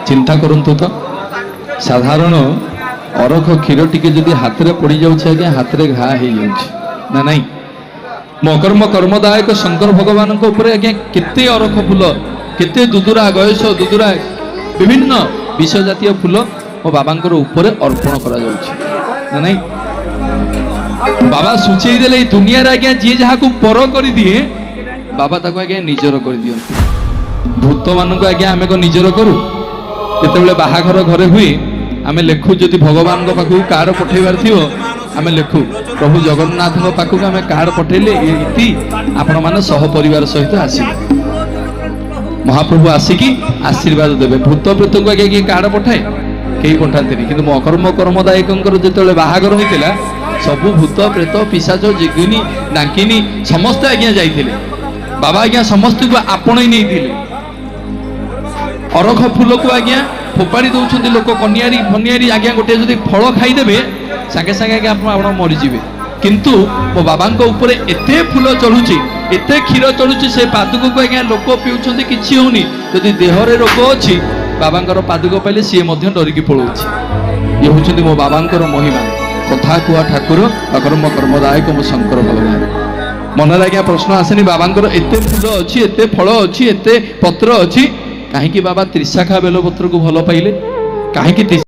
चिंता करंतु तो साधारण अरख क्षीर टिके जदि हाथ में पड़ जाऊँ आज्ञा हाथ में घा हो ना नहीं मकर्म कर्मदायक शंकर भगवान आज्ञा केते अरख फूल केते दुदुरा गयस दुदुरा विभिन्न विष जातीय फूल मो बाबांकर ऊपर अर्पण करा जाउछि ना नहीं बाबा सूचई देले दुनिया रे आज्ञा जे जहा को पर कर दिए बाबा ताको आज्ञा निजर कर दियो भूत मान को आज्ञा आमे को निजर करू केतेबेले बाहाघर घरे हुए आमे लेखु जदि भगवान को पाखु कार पठेबार थियो आमे लेखु प्रभु जगन्नाथ को पाखु आमे कार पठेले इति आपण माने सह परिवार सहित आसी महाप्रभु आसिकी आशीर्वाद देवे भूत प्रेत को आगे किए कार्ड पठाए कई पठाते किंतु मकर्म कर्मदायक जो बाहागर होता सबू भूत प्रेत पिशाच जिगिनी डाकिनी समस्ते आज्ञा जाइए बाबा आज्ञा समस्त को आपण ही नहीं अरख फूल को आज्ञा फोपाड़ी दौरान लोक कनियारी फनियारी आज्ञा गोटे जब फल खाईदे सागे सागे आज्ञा मरीजे किंतु मो बाबा ऊपर एते फूल चढ़ुची एते क्षीर चढ़ुची से पादुक को आज्ञा लोक पीउछन्ति किछि होनी यदि देहरे रोग अछि बाबांकर पादुक पाइले सी डरिकी पलाउछि ये होउछन्ति मो बाबांकर महिमा कथा कुआ ठाकुर अकर्म कर्मदायक मो शंकर भगवान मन आज्ञा प्रश्न आसेनी बाबांकर एते फूल अछि एते फल अछि एते पत्र अछि काहेकि बाबा त्रिशाखा बेलपत्र को भल पाइले काहेकि